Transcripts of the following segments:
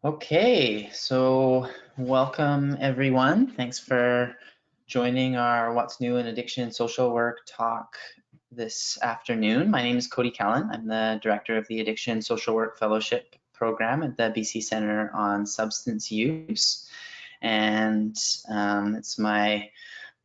Okay, so welcome everyone. Thanks for joining our What's New in Addiction and Social Work talk this afternoon. My name is Cody Callan. I'm the director of the Addiction and Social Work Fellowship Program at the BC Centre on Substance Use. And it's my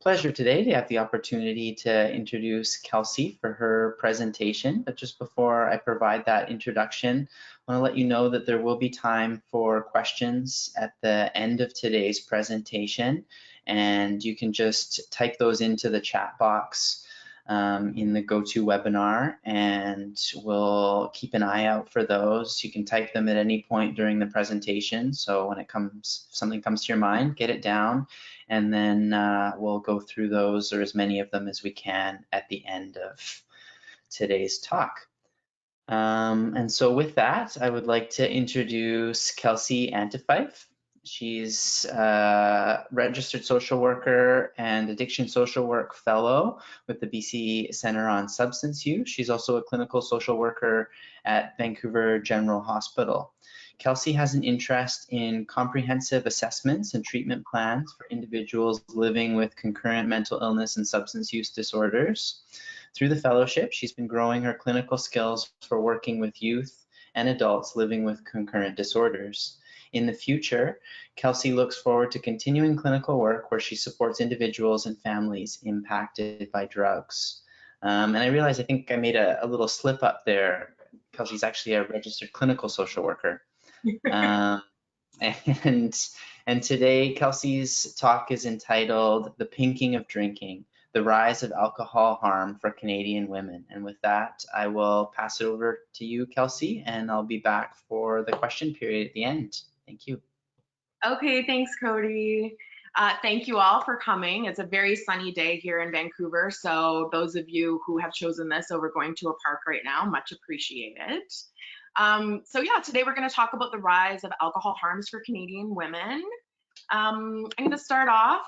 pleasure today to have the opportunity to introduce Kelsey for her presentation. But just before I provide that introduction, I want to let you know that there will be time for questions at the end of today's presentation, and you can just type those into the chat box in the GoToWebinar, and we'll keep an eye out for those. You can type them at any point during the presentation, so when something comes to your mind, get it down, and then we'll go through those, or as many of them as we can, at the end of today's talk. And so with that, I would like to introduce Kelsey Antifaeff. She's a registered social worker and addiction social work fellow with the BC Centre on Substance Use. She's also a clinical social worker at Vancouver General Hospital. Kelsey has an interest in comprehensive assessments and treatment plans for individuals living with concurrent mental illness and substance use disorders. Through the fellowship, she's been growing her clinical skills for working with youth and adults living with concurrent disorders. In the future, Kelsey looks forward to continuing clinical work where she supports individuals and families impacted by drugs. And I realize I think I made a little slip up there. Kelsey's actually a registered clinical social worker. And today, Kelsey's talk is entitled The Pinking of Drinking, the Rise of Alcohol Harm for Canadian Women. And with that, I will pass it over to you, Kelsey, and I'll be back for the question period at the end. Thank you. Okay, thanks, Cody. Thank you all for coming. It's a very sunny day here in Vancouver, so those of you who have chosen this over going to a park right now, much appreciated. So yeah, today we're going to talk about the rise of alcohol harms for Canadian women. I'm going to start off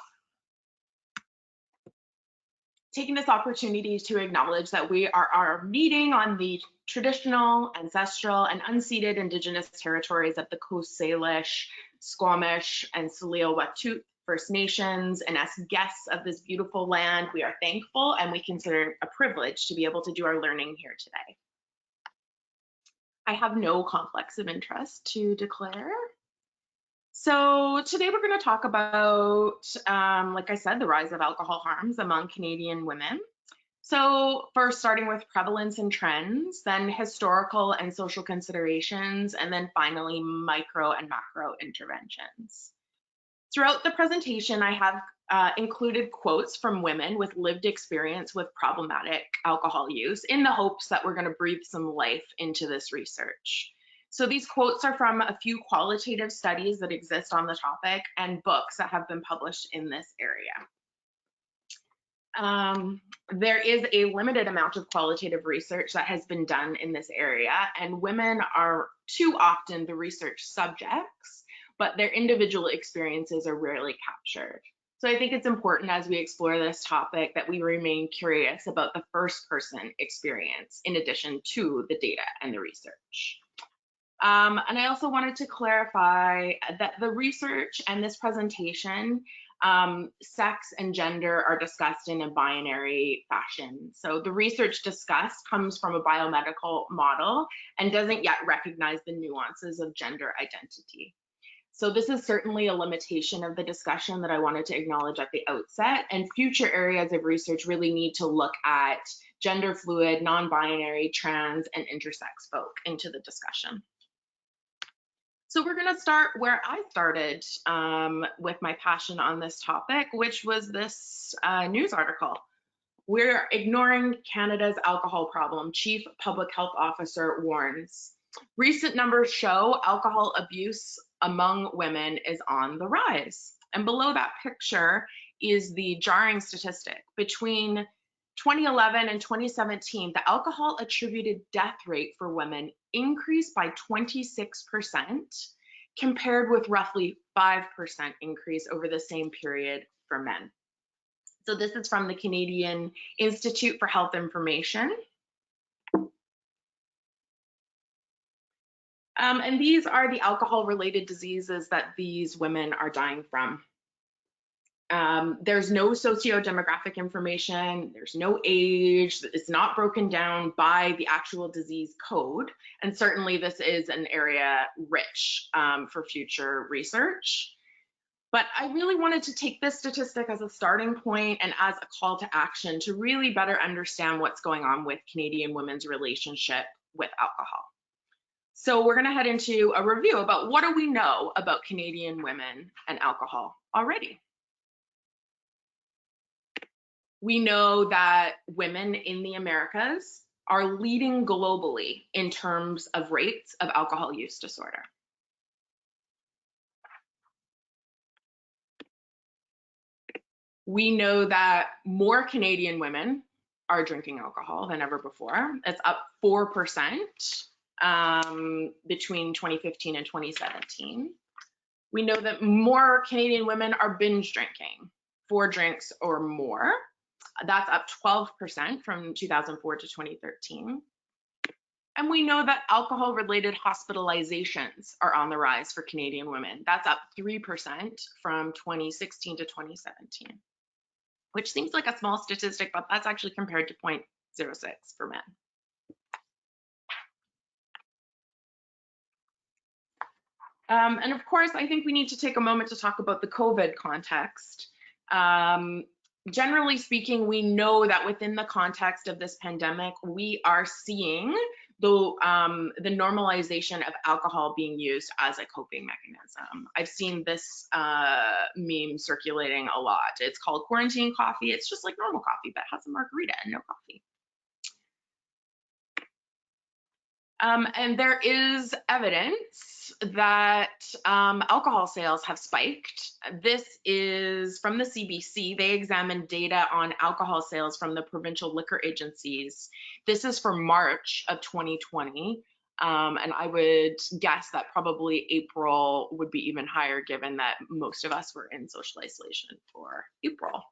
taking this opportunity to acknowledge that we are meeting on the traditional, ancestral, and unceded Indigenous territories of the Coast Salish, Squamish, and Tsleil-Waututh First Nations, and as guests of this beautiful land, we are thankful and we consider it a privilege to be able to do our learning here today. I have no conflicts of interest to declare. So today we're going to talk about, like I said, the rise of alcohol harms among Canadian women. So first, starting with prevalence and trends, then historical and social considerations, and then finally micro and macro interventions. Throughout the presentation, I have included quotes from women with lived experience with problematic alcohol use in the hopes that we're going to breathe some life into this research. So these quotes are from a few qualitative studies that exist on the topic and books that have been published in this area. There is a limited amount of qualitative research that has been done in this area, and women are too often the research subjects, but their individual experiences are rarely captured. So I think it's important as we explore this topic that we remain curious about the first person experience in addition to the data and the research. And I also wanted to clarify that the research and this presentation, sex and gender are discussed in a binary fashion. So the research discussed comes from a biomedical model and doesn't yet recognize the nuances of gender identity. So this is certainly a limitation of the discussion that I wanted to acknowledge at the outset, and future areas of research really need to look at gender fluid, non-binary, trans, and intersex folk into the discussion. So we're going to start where I started with my passion on this topic, which was this news article. We're ignoring Canada's alcohol problem, Chief Public Health Officer warns. Recent numbers show alcohol abuse among women is on the rise. And below that picture is the jarring statistic. Between 2011 and 2017, the alcohol attributed death rate for women increased by 26%, compared with roughly 5% increase over the same period for men. So this is from the Canadian Institute for Health Information. And these are the alcohol-related diseases that these women are dying from. There's no socio-demographic information, there's no age, it's not broken down by the actual disease code, and certainly this is an area rich for future research. But I really wanted to take this statistic as a starting point and as a call to action to really better understand what's going on with Canadian women's relationship with alcohol. So we're going to head into a review about what do we know about Canadian women and alcohol already. We know that women in the Americas are leading globally in terms of rates of alcohol use disorder. We know that more Canadian women are drinking alcohol than ever before. It's up 4% between 2015 and 2017. We know that more Canadian women are binge drinking, 4 drinks or more. That's up 12% from 2004 to 2013. And we know that alcohol-related hospitalizations are on the rise for Canadian women. That's up 3% from 2016 to 2017, which seems like a small statistic, but that's actually compared to 0.06 for men. And of course, I think we need to take a moment to talk about the COVID context. Generally speaking, we know that within the context of this pandemic, we are seeing the normalization of alcohol being used as a coping mechanism. I've seen this meme circulating a lot. It's called quarantine coffee. It's just like normal coffee, but has a margarita and no coffee. And there is evidence that alcohol sales have spiked. This is from the CBC. They examined data on alcohol sales from the provincial liquor agencies. This is for March of 2020. And I would guess that probably April would be even higher, given that most of us were in social isolation for April.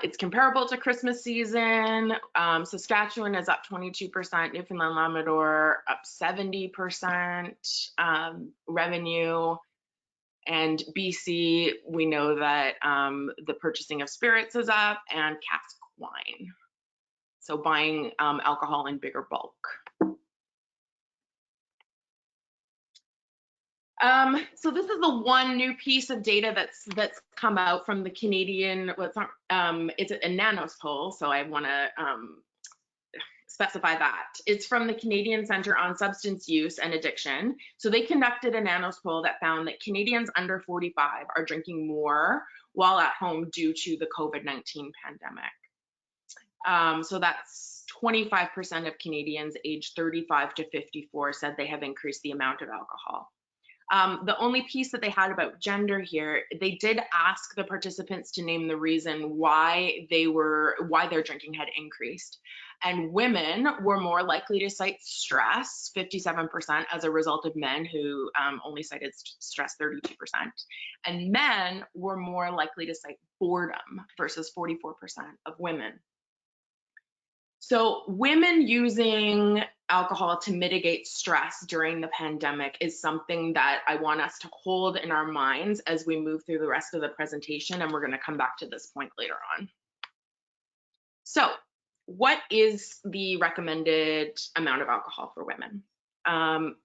It's comparable to Christmas season. Saskatchewan is up 22%, Newfoundland Labrador up 70% revenue. And BC, we know that the purchasing of spirits is up and cask wine. So buying alcohol in bigger bulk. So this is the one new piece of data that's come out from the Canadian, it's a NANOS poll, so I want to specify that. It's from the Canadian Centre on Substance Use and Addiction. So they conducted a NANOS poll that found that Canadians under 45 are drinking more while at home due to the COVID-19 pandemic. So that's 25% of Canadians aged 35 to 54 said they have increased the amount of alcohol. The only piece that they had about gender here, they did ask the participants to name the reason why their drinking had increased. And women were more likely to cite stress, 57%, as a result of men who only cited stress, 32%. And men were more likely to cite boredom versus 44% of women. So women using alcohol to mitigate stress during the pandemic is something that I want us to hold in our minds as we move through the rest of the presentation, and we're going to come back to this point later on. So what is the recommended amount of alcohol for women?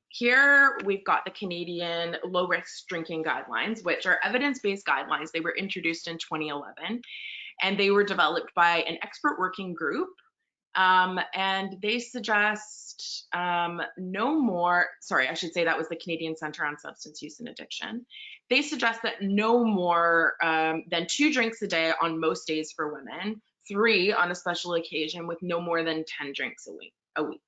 Here we've got the Canadian low-risk drinking guidelines, which are evidence-based guidelines. They were introduced in 2011, and they were developed by an expert working group. And they suggest no more, sorry, I should say that was the Canadian Centre on Substance Use and Addiction. They suggest that no more than 2 drinks a day on most days for women, 3 on a special occasion, with no more than 10 drinks a week.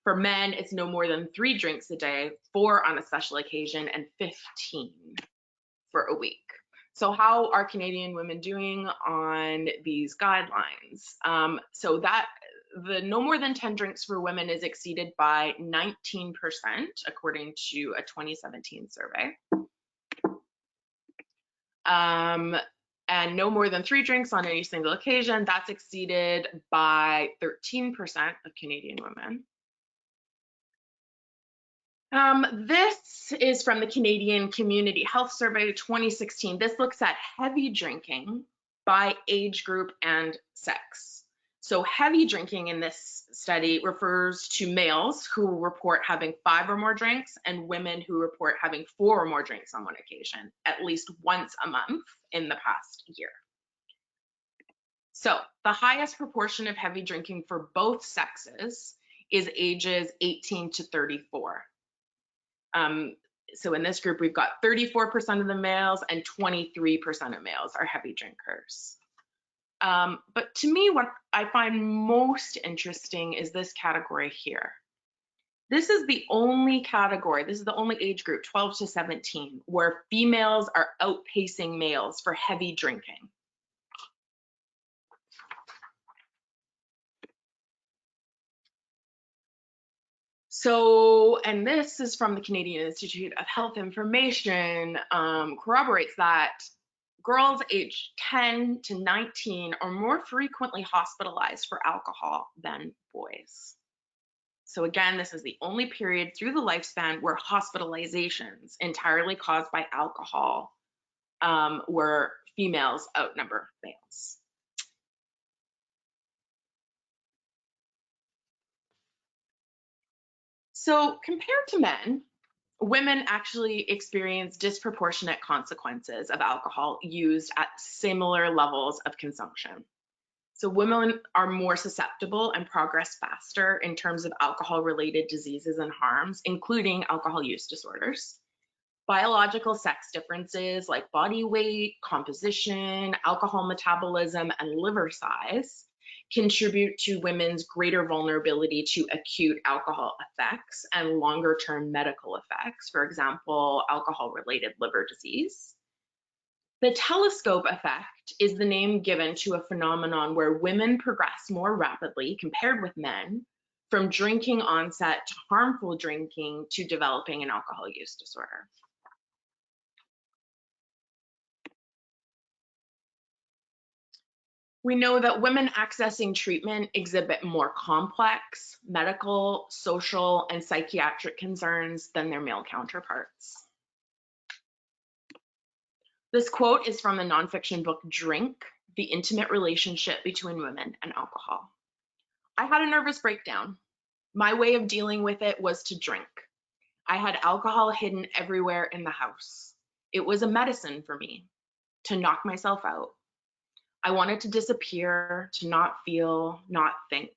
For men, it's no more than 3 drinks a day, 4 on a special occasion, and 15 for a week. So how are Canadian women doing on these guidelines? So that the no more than 10 drinks for women is exceeded by 19%, according to a 2017 survey. And no more than 3 drinks on any single occasion, that's exceeded by 13% of Canadian women. This is from the Canadian Community Health Survey 2016. This looks at heavy drinking by age group and sex. So heavy drinking in this study refers to males who report having 5 or more drinks and women who report having 4 or more drinks on one occasion, at least once a month in the past year. So the highest proportion of heavy drinking for both sexes is ages 18 to 34. So in this group, we've got 34% of the males and 23% of males are heavy drinkers. But to me, what I find most interesting is this category here. This is the only category, this is the only age group, 12 to 17, where females are outpacing males for heavy drinking. So, and this is from the Canadian Institute of Health Information, corroborates that girls aged 10 to 19 are more frequently hospitalized for alcohol than boys. So again, this is the only period through the lifespan where hospitalizations entirely caused by alcohol where females outnumber males. So compared to men, women actually experience disproportionate consequences of alcohol used at similar levels of consumption. So women are more susceptible and progress faster in terms of alcohol-related diseases and harms, including alcohol use disorders. Biological sex differences like body weight, composition, alcohol metabolism, and liver size contribute to women's greater vulnerability to acute alcohol effects and longer-term medical effects, for example, alcohol-related liver disease. The telescope effect is the name given to a phenomenon where women progress more rapidly compared with men from drinking onset to harmful drinking to developing an alcohol use disorder. We know that women accessing treatment exhibit more complex medical, social, and psychiatric concerns than their male counterparts. This quote is from the nonfiction book Drink: The Intimate Relationship Between Women and Alcohol. I had a nervous breakdown. My way of dealing with it was to drink. I had alcohol hidden everywhere in the house. It was a medicine for me to knock myself out. I wanted to disappear, to not feel, not think.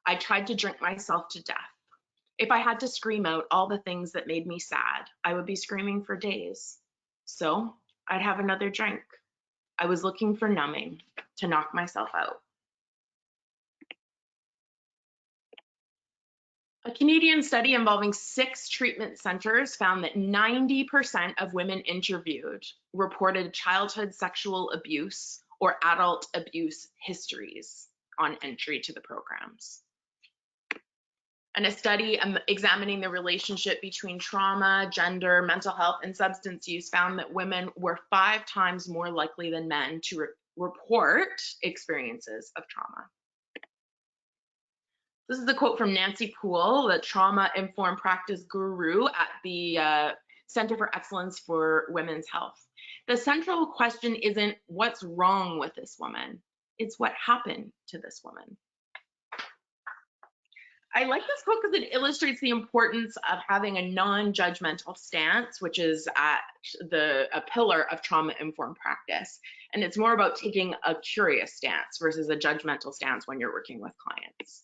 I tried to drink myself to death. If I had to scream out all the things that made me sad, I would be screaming for days. So I'd have another drink. I was looking for numbing, to knock myself out. A Canadian study involving 6 treatment centers found that 90% of women interviewed reported childhood sexual abuse or adult abuse histories on entry to the programs. And a study examining the relationship between trauma, gender, mental health, and substance use found that women were 5 times more likely than men to report experiences of trauma. This is a quote from Nancy Poole, the trauma-informed practice guru at the Center for Excellence for Women's Health. The central question isn't what's wrong with this woman, it's what happened to this woman. I like this quote because it illustrates the importance of having a non-judgmental stance, which is a pillar of trauma-informed practice. And it's more about taking a curious stance versus a judgmental stance when you're working with clients.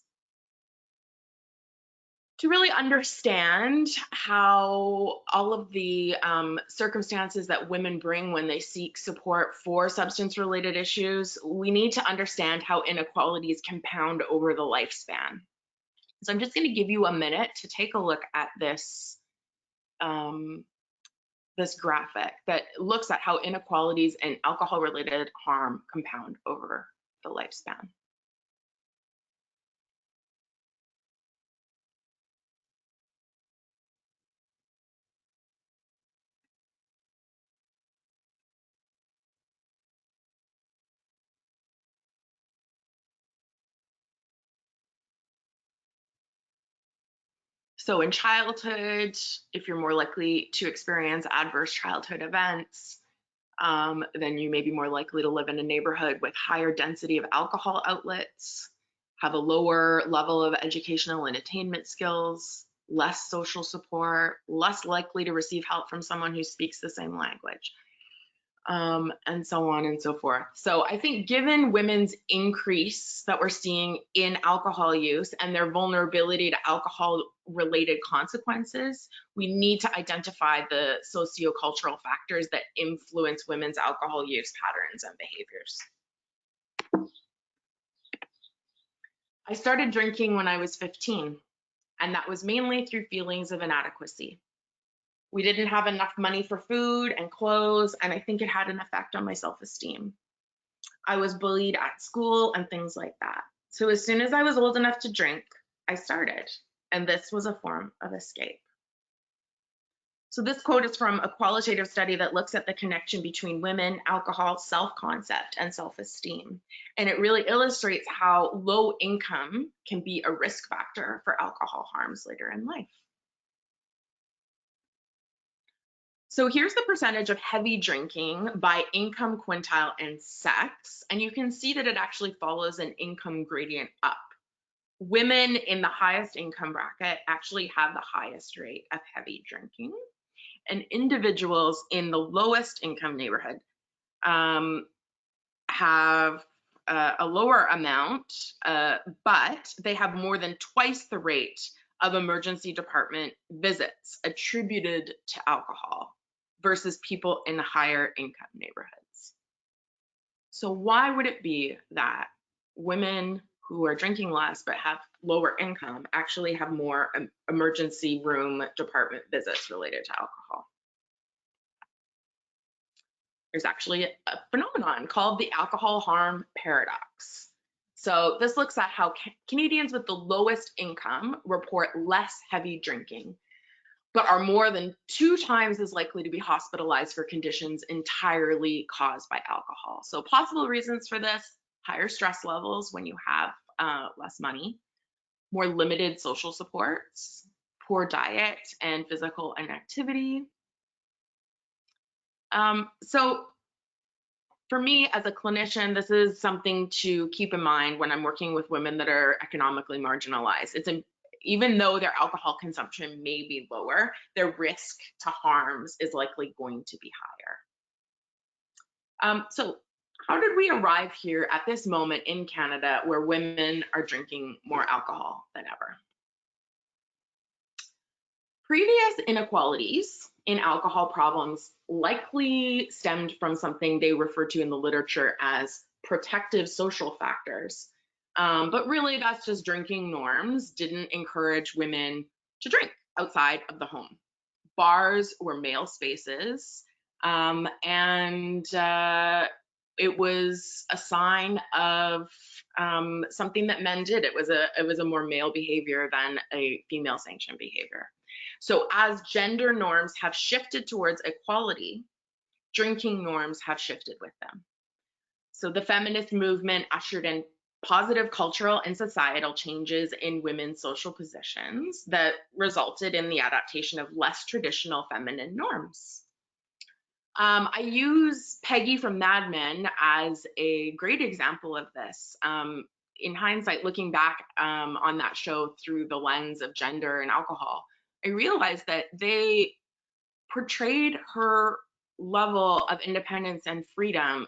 To really understand how all of the circumstances that women bring when they seek support for substance-related issues, we need to understand how inequalities compound over the lifespan. So I'm just going to give you a minute to take a look at this, this graphic that looks at how inequalities and alcohol-related harm compound over the lifespan. So in childhood, if you're more likely to experience adverse childhood events, then you may be more likely to live in a neighborhood with higher density of alcohol outlets, have a lower level of educational and attainment skills, less social support, less likely to receive help from someone who speaks the same language, and so on and so forth. So I think given women's increase that we're seeing in alcohol use and their vulnerability to alcohol-related consequences, we need to identify the sociocultural factors that influence women's alcohol use patterns and behaviors. I started drinking when I was 15, and that was mainly through feelings of inadequacy. We didn't have enough money for food and clothes, and I think it had an effect on my self-esteem. I was bullied at school and things like that. So as soon as I was old enough to drink, I started, and this was a form of escape. So this quote is from a qualitative study that looks at the connection between women, alcohol, self-concept, and self-esteem. And it really illustrates how low income can be a risk factor for alcohol harms later in life. So here's the percentage of heavy drinking by income quintile and sex, and you can see that it actually follows an income gradient up. Women in the highest income bracket actually have the highest rate of heavy drinking, and individuals in the lowest income neighborhood have a lower amount, but they have more than twice the rate of emergency department visits attributed to alcohol versus people in higher income neighborhoods. So why would it be that women who are drinking less but have lower income actually have more emergency room department visits related to alcohol? There's actually a phenomenon called the alcohol harm paradox. So this looks at how Canadians with the lowest income report less heavy drinking, but are more than 2 times as likely to be hospitalized for conditions entirely caused by alcohol. So possible reasons for this: higher stress levels when you have less money, more limited social supports, poor diet and physical inactivity. So for me as a clinician, this is something to keep in mind when I'm working with women that are economically marginalized. Even though their alcohol consumption may be lower, their risk to harms is likely going to be higher. So how did we arrive here at this moment in Canada where women are drinking more alcohol than ever? Previous inequalities in alcohol problems likely stemmed from something they refer to in the literature as protective social factors. But really, that's just drinking norms didn't encourage women to drink outside of the home. Bars were male spaces, and it was a sign of something that men did. It was a more male behavior than a female sanctioned behavior. So as gender norms have shifted towards equality, drinking norms have shifted with them. So the feminist movement ushered in positive cultural and societal changes in women's social positions that resulted in the adaptation of less traditional feminine norms. I use Peggy from Mad Men as a great example of this. In hindsight, looking back on that show through the lens of gender and alcohol, I realized that they portrayed her level of independence and freedom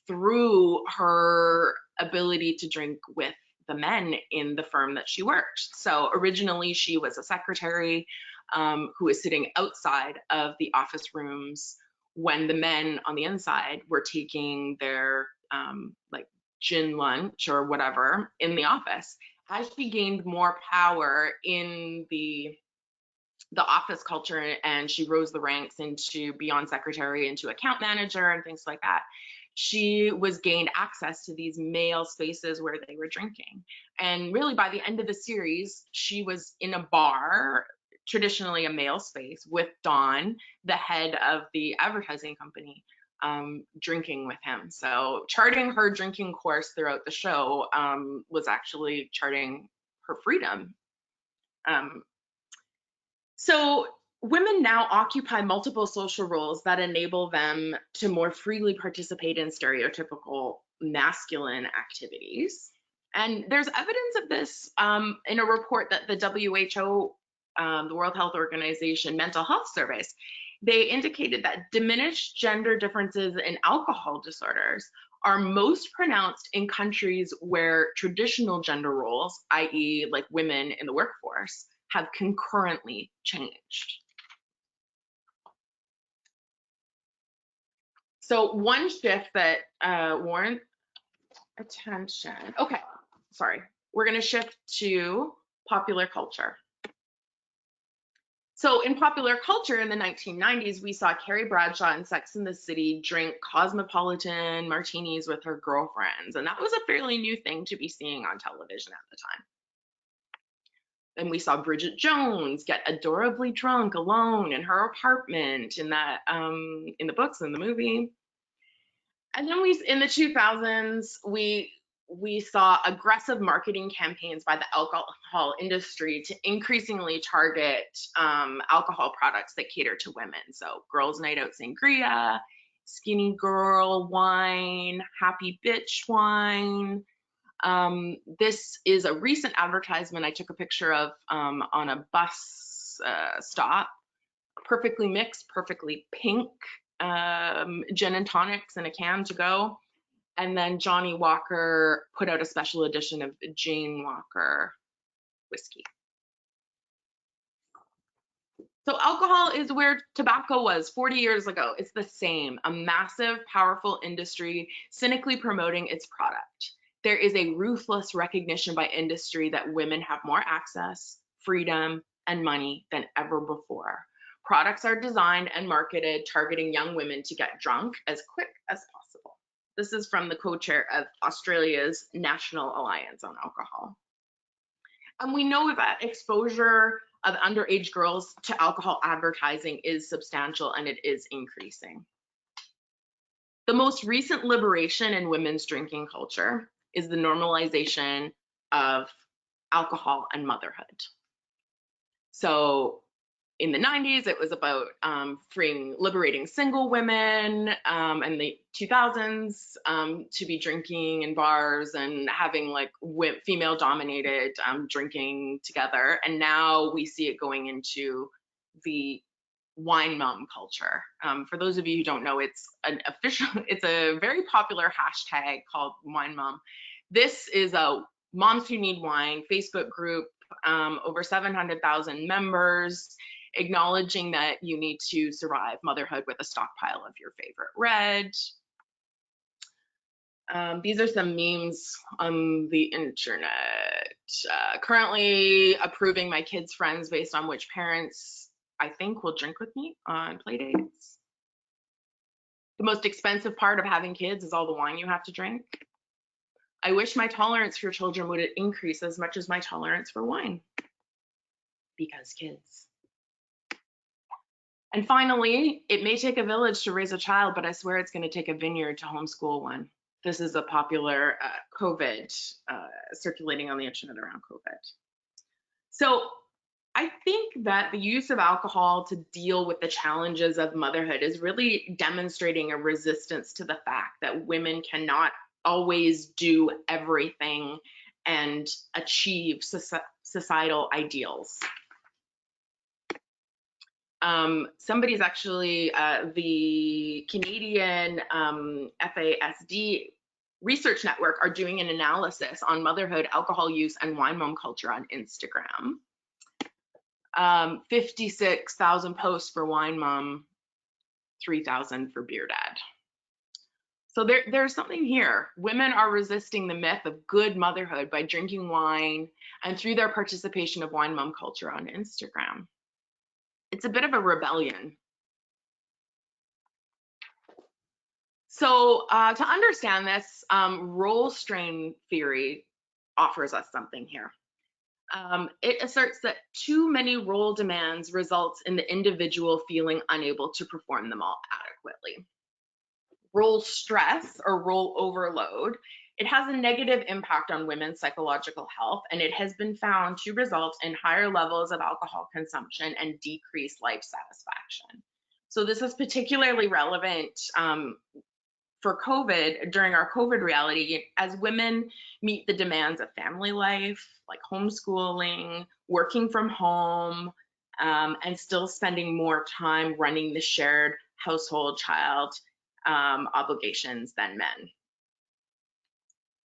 through her ability to drink with the men in the firm that she worked. So originally she was a secretary who was sitting outside of the office rooms when the men on the inside were taking their like gin lunch or whatever in the office. As she gained more power in the office culture and she rose the ranks into beyond secretary, into account manager and things like that, she was gained access to these male spaces where they were drinking. And really by the end of the series, she was in a bar, traditionally a male space, with Don, the head of the advertising company, drinking with him. So charting her drinking course throughout the show was actually charting her freedom. So women now occupy multiple social roles that enable them to more freely participate in stereotypical masculine activities. And there's evidence of this in a report that the WHO, the World Health Organization mental health surveys. They indicated that diminished gender differences in alcohol disorders are most pronounced in countries where traditional gender roles, i.e. like women in the workforce, have concurrently changed. So one shift that warrants attention. Okay, sorry. We're going to shift to popular culture. So in popular culture in the 1990s, we saw Carrie Bradshaw in Sex and the City drink cosmopolitan martinis with her girlfriends. And that was a fairly new thing to be seeing on television at the time. Then we saw Bridget Jones get adorably drunk alone in her apartment in that in the books and the movie. And then in the 2000s we saw aggressive marketing campaigns by the alcohol industry to increasingly target alcohol products that cater to women. So girls' night out sangria, skinny girl wine, happy bitch wine. This is a recent advertisement I took a picture of on a bus stop. Perfectly mixed, perfectly pink gin and tonics in a can to go. And then Johnny Walker put out a special edition of Jane Walker whiskey. So alcohol is where tobacco was 40 years ago. It's the same, a massive, powerful industry cynically promoting its product. There is a ruthless recognition by industry that women have more access, freedom, and money than ever before. Products are designed and marketed targeting young women to get drunk as quick as possible. This is from the co-chair of Australia's National Alliance on Alcohol. And we know that exposure of underage girls to alcohol advertising is substantial and it is increasing. The most recent liberation in women's drinking culture is the normalization of alcohol and motherhood. So in the 90s, it was about liberating single women, and the 2000s to be drinking in bars and having like female-dominated drinking together. And now we see it going into the wine mom culture. For those of you who don't know, it's a very popular hashtag called wine mom. This is a Moms Who Need Wine Facebook group, over 700,000 members, acknowledging that you need to survive motherhood with a stockpile of your favorite red. These are some memes on the internet. Currently approving my kids' friends based on which parents I think will drink with me on play dates. The most expensive part of having kids is all the wine you have to drink. I wish my tolerance for children would increase as much as my tolerance for wine. Because kids. And finally, it may take a village to raise a child, but I swear it's going to take a vineyard to homeschool one. This is a popular COVID circulating on the internet around COVID. So I think that the use of alcohol to deal with the challenges of motherhood is really demonstrating a resistance to the fact that women cannot always do everything and achieve societal ideals. Somebody's actually, the Canadian FASD Research Network are doing an analysis on motherhood, alcohol use, and wine mom culture on Instagram. 56,000 posts for wine mom, 3,000 for beer dad. So there's something here. Women are resisting the myth of good motherhood by drinking wine and through their participation of wine mom culture on Instagram. It's a bit of a rebellion. So to understand this, role strain theory offers us something here. It asserts that too many role demands results in the individual feeling unable to perform them all adequately. Role stress or role overload It has a negative impact on women's psychological health, and it has been found to result in higher levels of alcohol consumption and decreased life satisfaction. So this is particularly relevant for COVID, during our COVID reality, as women meet the demands of family life, like homeschooling, working from home, and still spending more time running the shared household child obligations than men.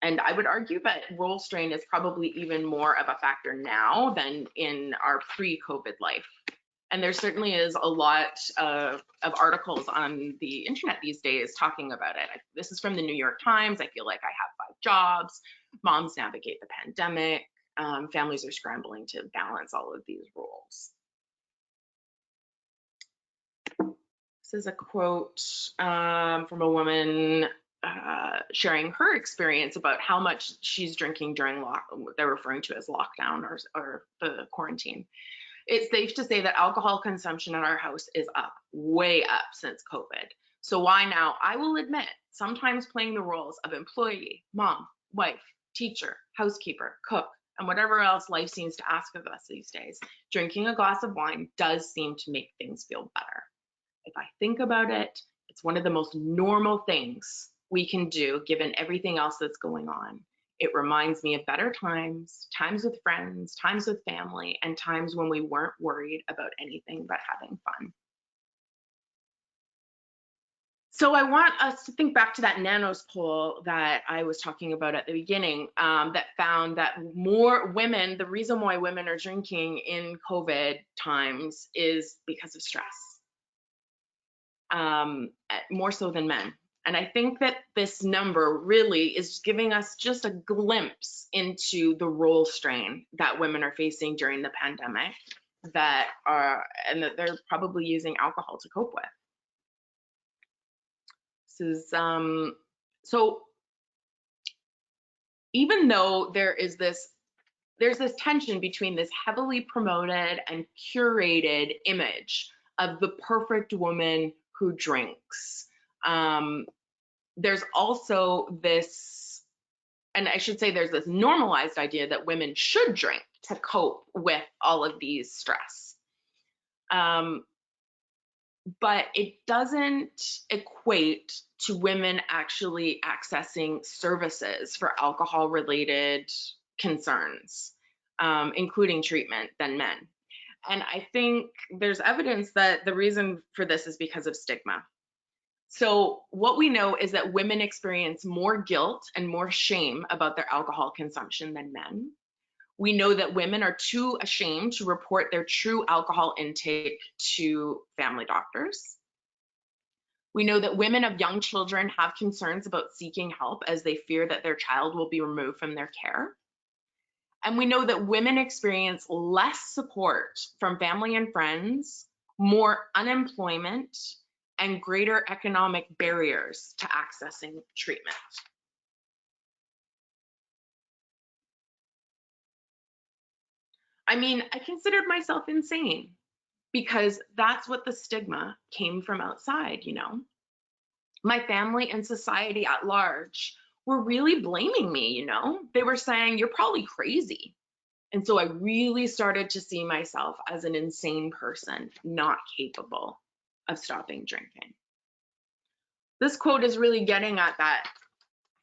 And I would argue that role strain is probably even more of a factor now than in our pre-COVID life. And there certainly is a lot of articles on the internet these days talking about it. This is from the New York Times. I feel like I have 5 jobs. Moms navigate the pandemic. Families are scrambling to balance all of these roles. This is a quote from a woman sharing her experience about how much she's drinking during what they're referring to as lockdown or the quarantine. It's safe to say that alcohol consumption in our house is up, way up since COVID. So why now? I will admit, sometimes playing the roles of employee, mom, wife, teacher, housekeeper, cook, and whatever else life seems to ask of us these days, drinking a glass of wine does seem to make things feel better. If I think about it, it's one of the most normal things we can do given everything else that's going on. It reminds me of better times, times with friends, times with family, and times when we weren't worried about anything but having fun. So I want us to think back to that Nanos poll that I was talking about at the beginning, that found that more women, the reason why women are drinking in COVID times is because of stress, more so than men. And I think that this number really is giving us just a glimpse into the role strain that women are facing during the pandemic and that they're probably using alcohol to cope with. This is, so even though there's this tension between this heavily promoted and curated image of the perfect woman who drinks, there's also this, and I should say there's this normalized idea that women should drink to cope with all of these stress. But it doesn't equate to women actually accessing services for alcohol-related concerns, including treatment, than men. And I think there's evidence that the reason for this is because of stigma. So what we know is that women experience more guilt and more shame about their alcohol consumption than men. We know that women are too ashamed to report their true alcohol intake to family doctors. We know that women of young children have concerns about seeking help as they fear that their child will be removed from their care. And we know that women experience less support from family and friends, more unemployment, and greater economic barriers to accessing treatment. I mean, I considered myself insane because that's what the stigma came from outside, you know? My family and society at large were really blaming me, you know? They were saying, you're probably crazy. And so I really started to see myself as an insane person, not capable of stopping drinking. This quote is really getting at that,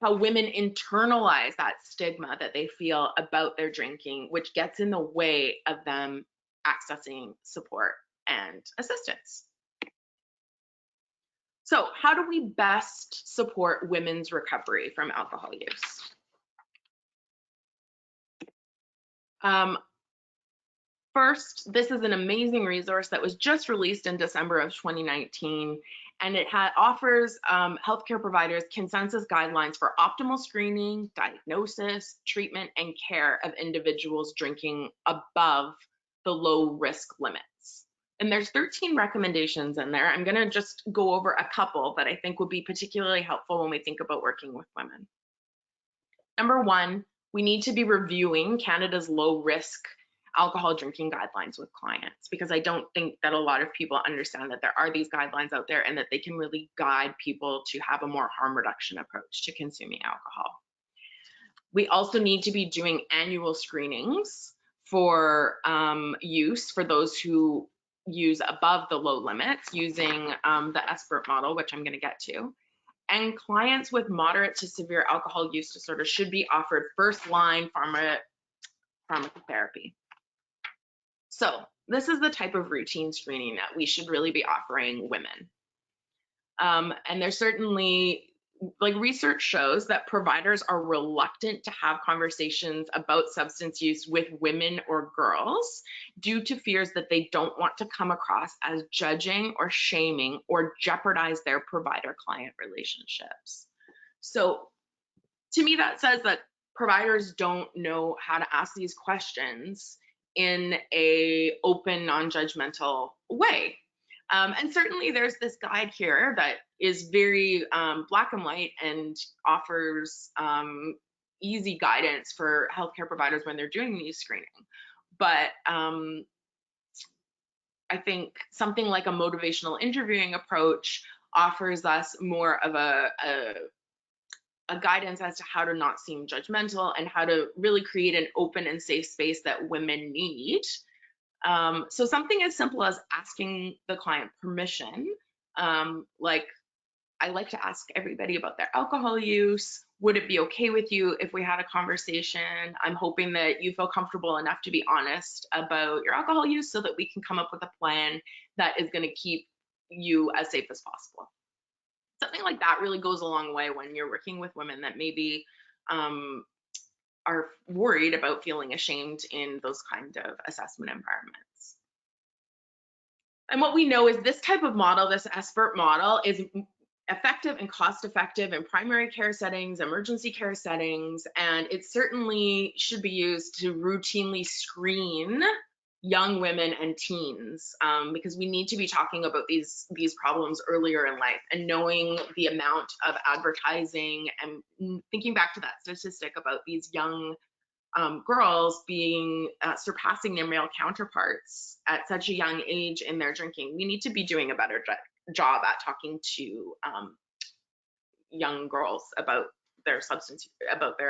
how women internalize that stigma that they feel about their drinking, which gets in the way of them accessing support and assistance. So how do we best support women's recovery from alcohol use? First, this is an amazing resource that was just released in December of 2019, and it offers healthcare providers consensus guidelines for optimal screening, diagnosis, treatment, and care of individuals drinking above the low risk limits. And there's 13 recommendations in there. I'm gonna just go over a couple that I think would be particularly helpful when we think about working with women. Number one, we need to be reviewing Canada's low risk alcohol drinking guidelines with clients, because I don't think that a lot of people understand that there are these guidelines out there and that they can really guide people to have a more harm reduction approach to consuming alcohol. We also need to be doing annual screenings for use for those who use above the low limits using the SBIRT model, which I'm going to get to. And clients with moderate to severe alcohol use disorder should be offered first-line pharmacotherapy. So this is the type of routine screening that we should really be offering women. And there's certainly, like, research shows that providers are reluctant to have conversations about substance use with women or girls due to fears that they don't want to come across as judging or shaming or jeopardize their provider-client relationships. So to me, that says that providers don't know how to ask these questions in a open, non-judgmental way. And certainly there's this guide here that is very black and white and offers easy guidance for healthcare providers when they're doing these screening. But I think something like a motivational interviewing approach offers us more of a guidance as to how to not seem judgmental and how to really create an open and safe space that women need. So something as simple as asking the client permission, like, I like to ask everybody about their alcohol use. Would it be okay with you if we had a conversation? I'm hoping that you feel comfortable enough to be honest about your alcohol use so that we can come up with a plan that is going to keep you as safe as possible. Something like that really goes a long way when you're working with women that maybe are worried about feeling ashamed in those kind of assessment environments. And what we know is this type of model, this SBIRT model, is effective and cost effective in primary care settings, emergency care settings, and it certainly should be used to routinely screen young women and teens, because we need to be talking about these problems earlier in life, and knowing the amount of advertising and thinking back to that statistic about these young girls being surpassing their male counterparts at such a young age in their drinking. We need to be doing a better job at talking to young girls about their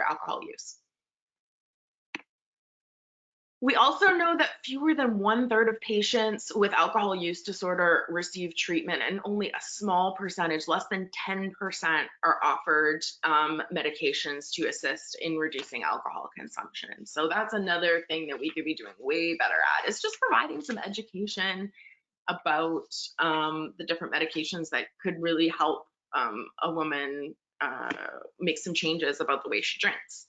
alcohol use. We also know that fewer than 1/3 of patients with alcohol use disorder receive treatment, and only a small percentage, less than 10%, are offered medications to assist in reducing alcohol consumption. So that's another thing that we could be doing way better at, is just providing some education about the different medications that could really help a woman make some changes about the way she drinks.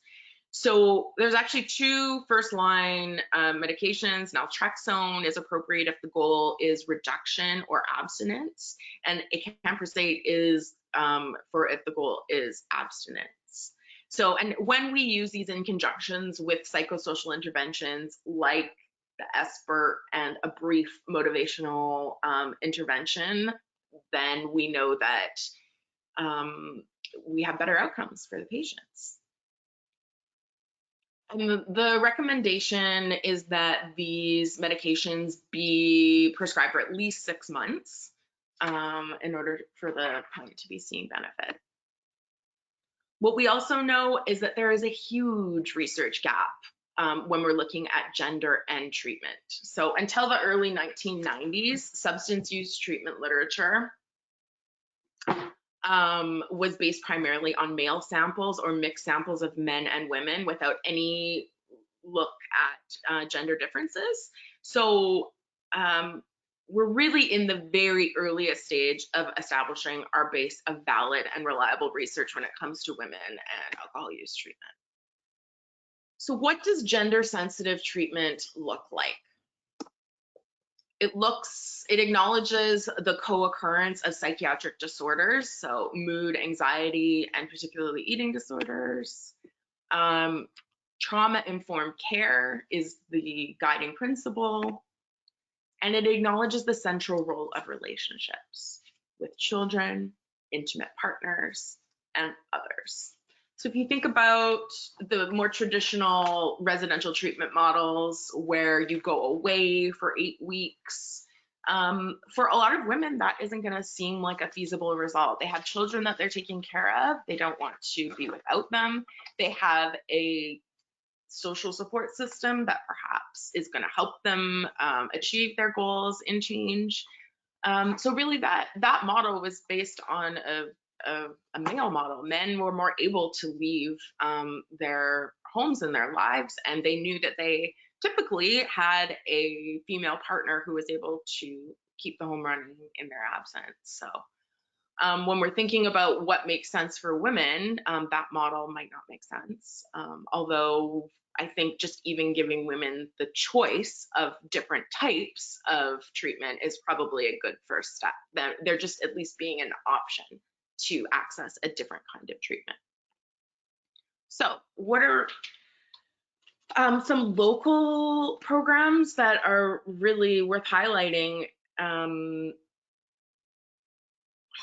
So there's actually 2 first-line medications. Naltrexone is appropriate if the goal is reduction or abstinence, and acamprosate is for if the goal is abstinence. So, and when we use these in conjunctions with psychosocial interventions like the SBIRT and a brief motivational intervention, then we know that we have better outcomes for the patients. And the recommendation is that these medications be prescribed for at least 6 months in order for the client to be seeing benefit. What we also know is that there is a huge research gap when we're looking at gender and treatment. So until the early 1990s, substance use treatment literature was based primarily on male samples or mixed samples of men and women without any look at gender differences. So we're really in the very earliest stage of establishing our base of valid and reliable research when it comes to women and alcohol use treatment. So what does gender sensitive treatment look like? It acknowledges the co-occurrence of psychiatric disorders, so mood, anxiety, and particularly eating disorders. Trauma-informed care is the guiding principle, and it acknowledges the central role of relationships with children, intimate partners, and others. So if you think about the more traditional residential treatment models where you go away for 8 weeks For a lot of women, that isn't going to seem like a feasible result. They have children that they're taking care of. They don't want to be without them. They have a social support system that perhaps is going to help them achieve their goals in change. So really that model was based on a male model. Men were more able to leave their homes and their lives, and they knew that they typically had a female partner who was able to keep the home running in their absence. So when we're thinking about what makes sense for women, that model might not make sense. Although I think just even giving women the choice of different types of treatment is probably a good first step. They're just at least being an option to access a different kind of treatment. So what are some local programs that are really worth highlighting?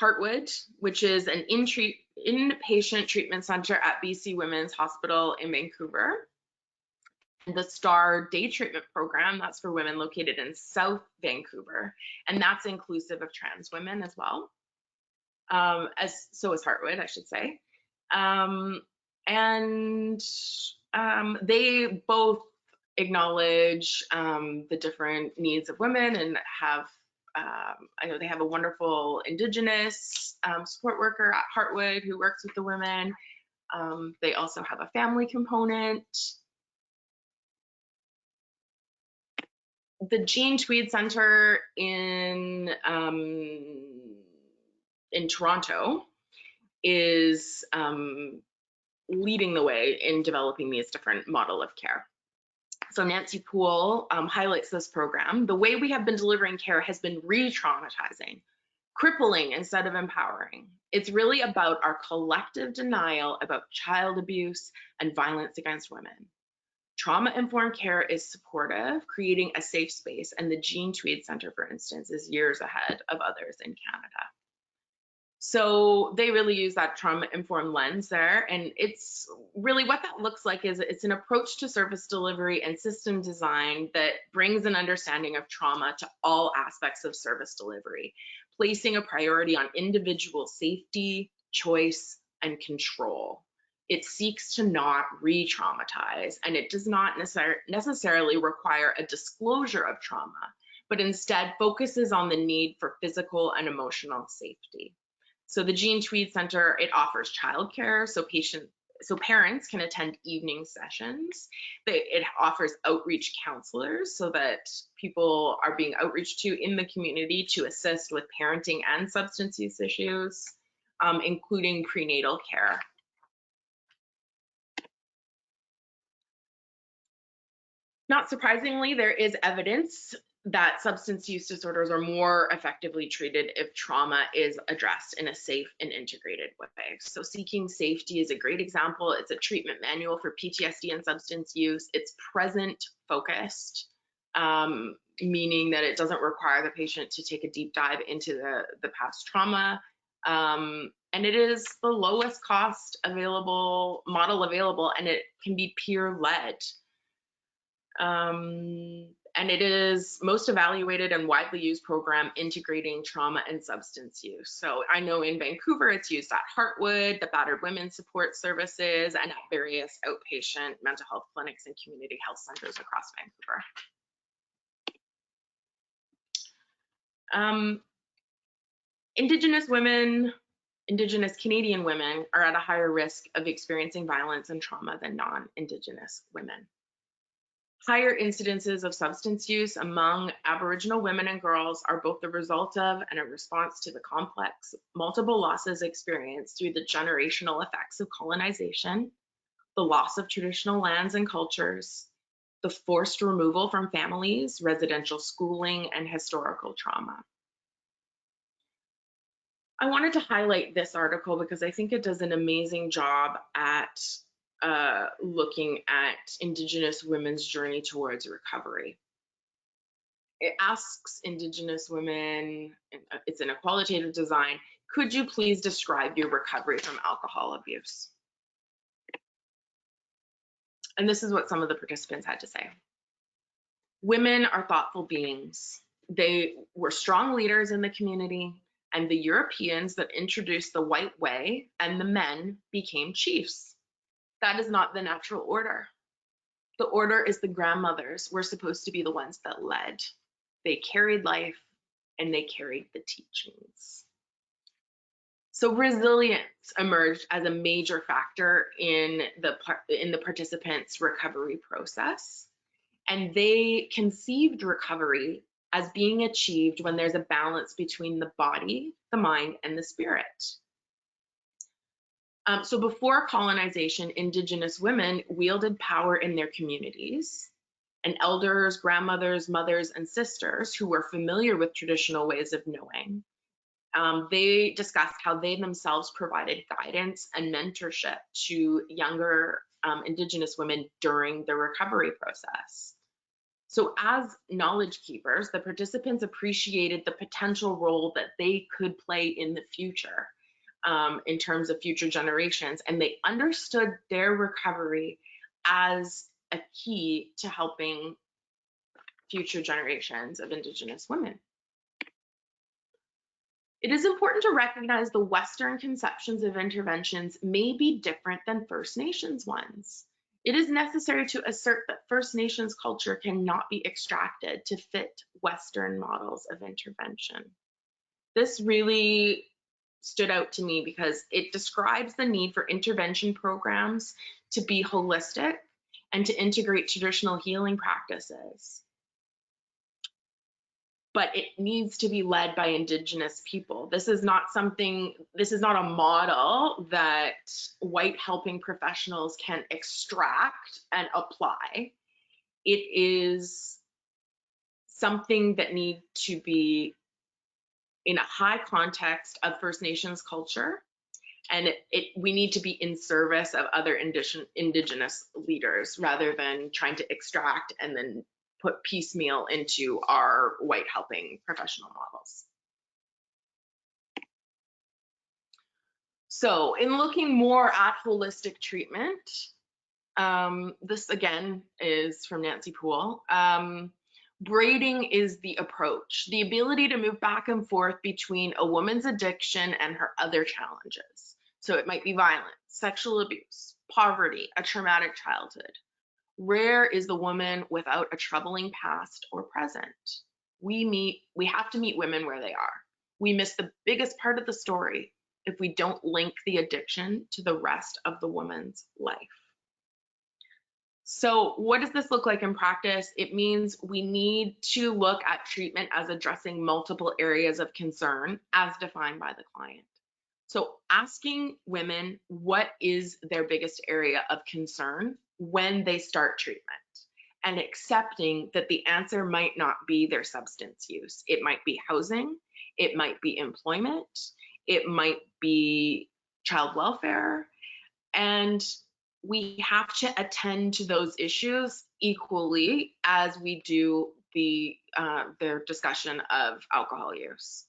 Heartwood, which is an inpatient treatment center at BC Women's Hospital in Vancouver. The STAR Day Treatment Program, that's for women located in South Vancouver, and that's inclusive of trans women as well. So is Heartwood, I should say. They both acknowledge the different needs of women and have I know they have a wonderful Indigenous support worker at Heartwood who works with the women. They also have a family component. The Jean Tweed Center in Toronto is leading the way in developing these different model of care. So Nancy Poole highlights this program. The way we have been delivering care has been re-traumatizing, crippling instead of empowering. It's really about our collective denial about child abuse and violence against women. Trauma-informed care is supportive, creating a safe space, and the Jean Tweed Center, for instance, is years ahead of others in Canada. So they really use that trauma-informed lens there, and it's really what that looks like is it's an approach to service delivery and system design that brings an understanding of trauma to all aspects of service delivery, placing a priority on individual safety, choice, and control. It seeks to not re-traumatize, and it does not necessarily require a disclosure of trauma, but instead focuses on the need for physical and emotional safety. So the Jean Tweed Center, it offers childcare, so parents can attend evening sessions. It offers outreach counselors so that people are being outreached to in the community to assist with parenting and substance use issues, including prenatal care. Not surprisingly, there is evidence that substance use disorders are more effectively treated if trauma is addressed in a safe and integrated way. So Seeking Safety is a great example. It's a treatment manual for PTSD and substance use. It's present focused, meaning that it doesn't require the patient to take a deep dive into the past trauma. And it is the lowest cost model available, and it can be peer-led. And it is most evaluated and widely used program integrating trauma and substance use. So I know in Vancouver, it's used at Heartwood, the Battered Women Support Services, and at various outpatient mental health clinics and community health centers across Vancouver. Indigenous women, Indigenous Canadian women are at a higher risk of experiencing violence and trauma than non-Indigenous women. Higher incidences of substance use among Aboriginal women and girls are both the result of and a response to the complex, multiple losses experienced through the generational effects of colonization, the loss of traditional lands and cultures, the forced removal from families, residential schooling, and historical trauma. I wanted to highlight this article because I think it does an amazing job at looking at Indigenous women's journey towards recovery. It asks Indigenous women, it's in a qualitative design, could you please describe your recovery from alcohol abuse? And this is what some of the participants had to say. Women are thoughtful beings. They were strong leaders in the community, and the Europeans that introduced the white way and the men became chiefs. That is not the natural order. The order is the grandmothers were supposed to be the ones that led. They carried life and they carried the teachings. So resilience emerged as a major factor in the participants' recovery process, and they conceived recovery as being achieved when there's a balance between the body, the mind, and the spirit. So before colonization, Indigenous women wielded power in their communities, and elders, grandmothers, mothers, and sisters who were familiar with traditional ways of knowing, they discussed how they themselves provided guidance and mentorship to younger Indigenous women during the recovery process. So as knowledge keepers, the participants appreciated the potential role that they could play in the future in terms of future generations, and they understood their recovery as a key to helping future generations of Indigenous women. It is important to recognize the Western conceptions of interventions may be different than First Nations ones. It is necessary to assert that First Nations culture cannot be extracted to fit Western models of intervention. This really stood out to me because it describes the need for intervention programs to be holistic and to integrate traditional healing practices. But it needs to be led by Indigenous people. This is not a model that white helping professionals can extract and apply. It is something that needs to be in a high context of First Nations culture, and we need to be in service of other Indigenous leaders rather than trying to extract and then put piecemeal into our white helping professional models. So in looking more at holistic treatment, this again is from Nancy Poole. Braiding is the approach, the ability to move back and forth between a woman's addiction and her other challenges. So it might be violence, sexual abuse, poverty, a traumatic childhood. Rare is the woman without a troubling past or present. We have to meet women where they are. We miss the biggest part of the story if we don't link the addiction to the rest of the woman's life. So what does this look like in practice? It means we need to look at treatment as addressing multiple areas of concern as defined by the client. So asking women what is their biggest area of concern when they start treatment, and accepting that the answer might not be their substance use. It might be housing, it might be employment, it might be child welfare, and we have to attend to those issues equally as we do their discussion of alcohol use.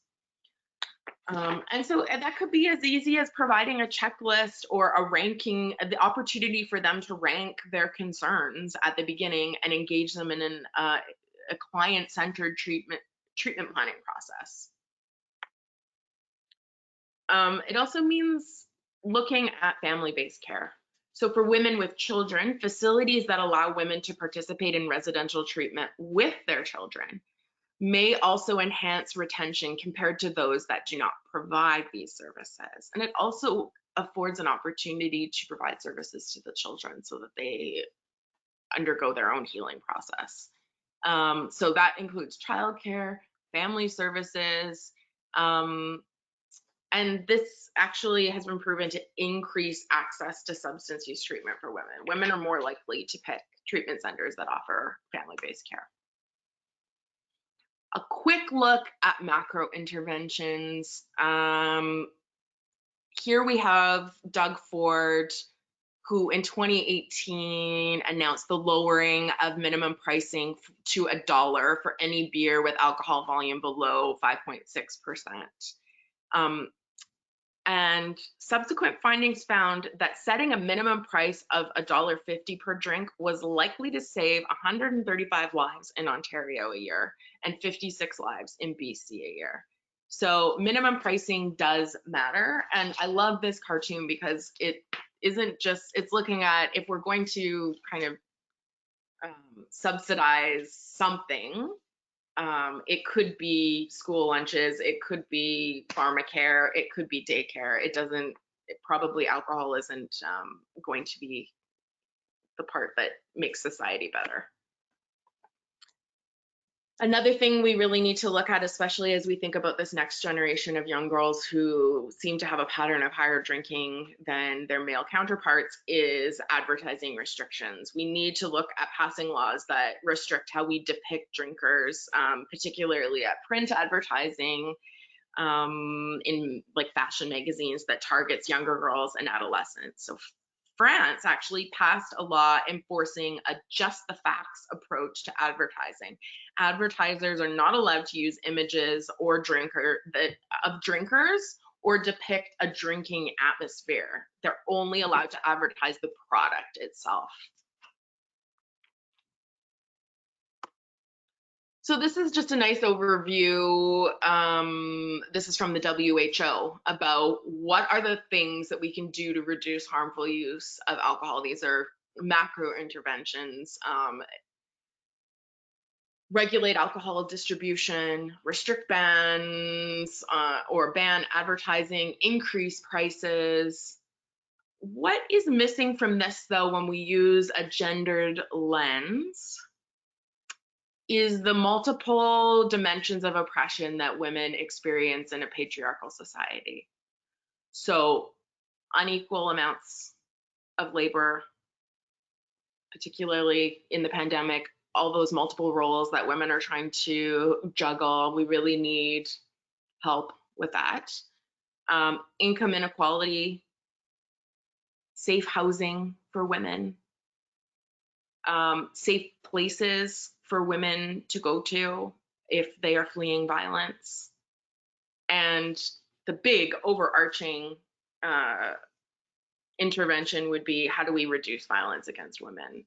And so that could be as easy as providing a checklist or a ranking, the opportunity for them to rank their concerns at the beginning and engage them in a client-centered treatment planning process. It also means looking at family-based care. So for women with children, facilities that allow women to participate in residential treatment with their children may also enhance retention compared to those that do not provide these services. And it also affords an opportunity to provide services to the children so that they undergo their own healing process. So that includes childcare, family services, and this actually has been proven to increase access to substance use treatment for women. Women are more likely to pick treatment centers that offer family-based care. A quick look at macro interventions. Here we have Doug Ford, who in 2018 announced the lowering of minimum pricing to $1 for any beer with alcohol volume below 5.6%. And subsequent findings found that setting a minimum price of $1.50 per drink was likely to save 135 lives in Ontario a year and 56 lives in BC a year. So minimum pricing does matter. And I love this cartoon because it isn't just, it's looking at if we're going to kind of subsidize something, it could be school lunches, it could be pharmacare, it could be daycare. Probably alcohol isn't going to be the part that makes society better. Another thing we really need to look at, especially as we think about this next generation of young girls who seem to have a pattern of higher drinking than their male counterparts, is advertising restrictions. We need to look at passing laws that restrict how we depict drinkers, particularly at print advertising, in like fashion magazines that targets younger girls and adolescents. So France actually passed a law enforcing a just the facts approach to advertising. Advertisers are not allowed to use images or of drinkers or depict a drinking atmosphere. They're only allowed to advertise the product itself. So this is just a nice overview. This is from the WHO about what are the things that we can do to reduce harmful use of alcohol. These are macro interventions. Regulate alcohol distribution, restrict bans or ban advertising, increase prices. What is missing from this though when we use a gendered lens is the multiple dimensions of oppression that women experience in a patriarchal society. So unequal amounts of labor, particularly in the pandemic, all those multiple roles that women are trying to juggle. We really need help with that. Income inequality, safe housing for women, safe places for women to go to if they are fleeing violence. And the big overarching intervention would be, how do we reduce violence against women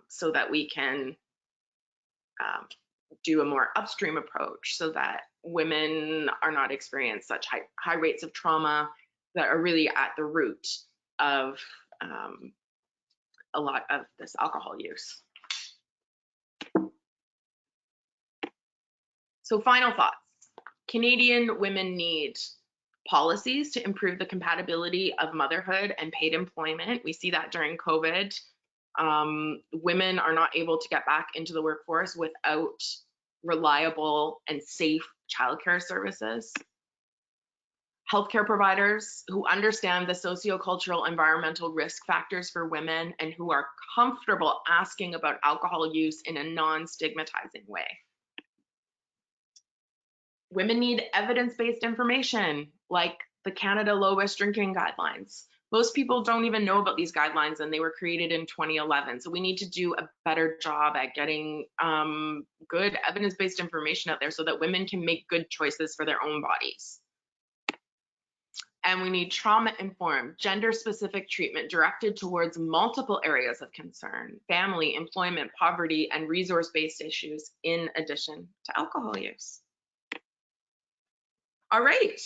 so that we can do a more upstream approach so that women are not experiencing such high rates of trauma that are really at the root of a lot of this alcohol use. So final thoughts. Canadian women need policies to improve the compatibility of motherhood and paid employment. We see that during COVID. Women are not able to get back into the workforce without reliable and safe childcare services. Healthcare providers who understand the sociocultural environmental risk factors for women and who are comfortable asking about alcohol use in a non-stigmatizing way. Women need evidence-based information like the Canada Low Risk Drinking Guidelines. Most people don't even know about these guidelines, and they were created in 2011. So we need to do a better job at getting good evidence-based information out there so that women can make good choices for their own bodies. And we need trauma-informed, gender-specific treatment directed towards multiple areas of concern: family, employment, poverty, and resource-based issues, in addition to alcohol use. All right.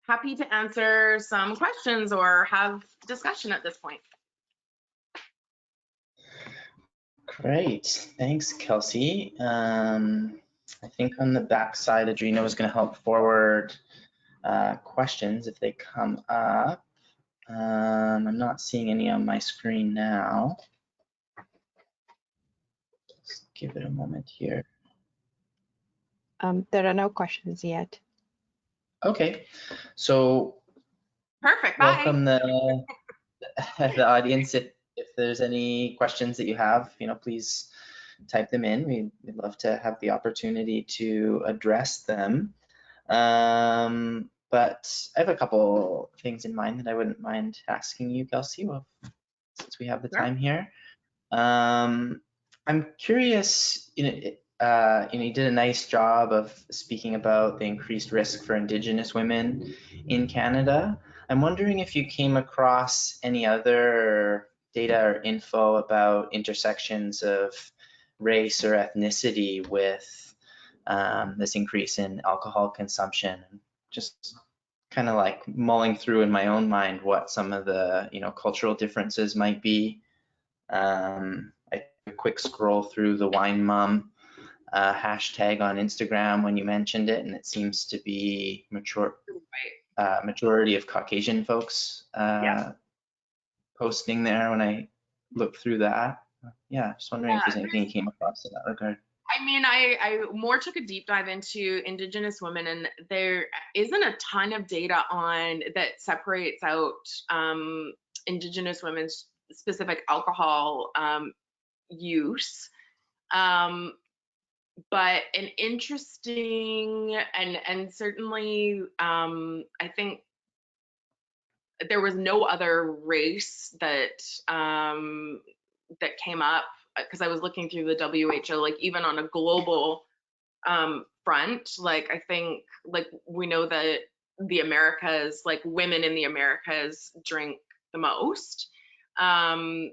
Happy to answer some questions or have discussion at this point. Great, thanks, Kelsey. I think on the back side, Adrina was going to help forward questions if they come up. I'm not seeing any on my screen now. Just give it a moment here. There are no questions yet. Okay, so perfect. Welcome the audience. If there's any questions that you have, please type them in. We'd love to have the opportunity to address them. But I have a couple things in mind that I wouldn't mind asking you, Kelsey, since we have the time here. I'm curious, you did a nice job of speaking about the increased risk for Indigenous women in Canada. I'm wondering if you came across any other data or info about intersections of race or ethnicity with this increase in alcohol consumption. Just kind of like mulling through in my own mind what some of the cultural differences might be. I took a quick scroll through the Wine Mum hashtag on Instagram when you mentioned it, and it seems to be majority of Caucasian folks Yeah. posting there when I look through that. Yeah, just wondering if there's anything you came across in that regard. I mean, I more took a deep dive into Indigenous women, and there isn't a ton of data on that separates out Indigenous women's specific alcohol use. But an interesting and certainly I think there was no other race that that came up because I was looking through the WHO, like even on a global front, like I think like we know that the Americas, like women in the Americas drink the most. And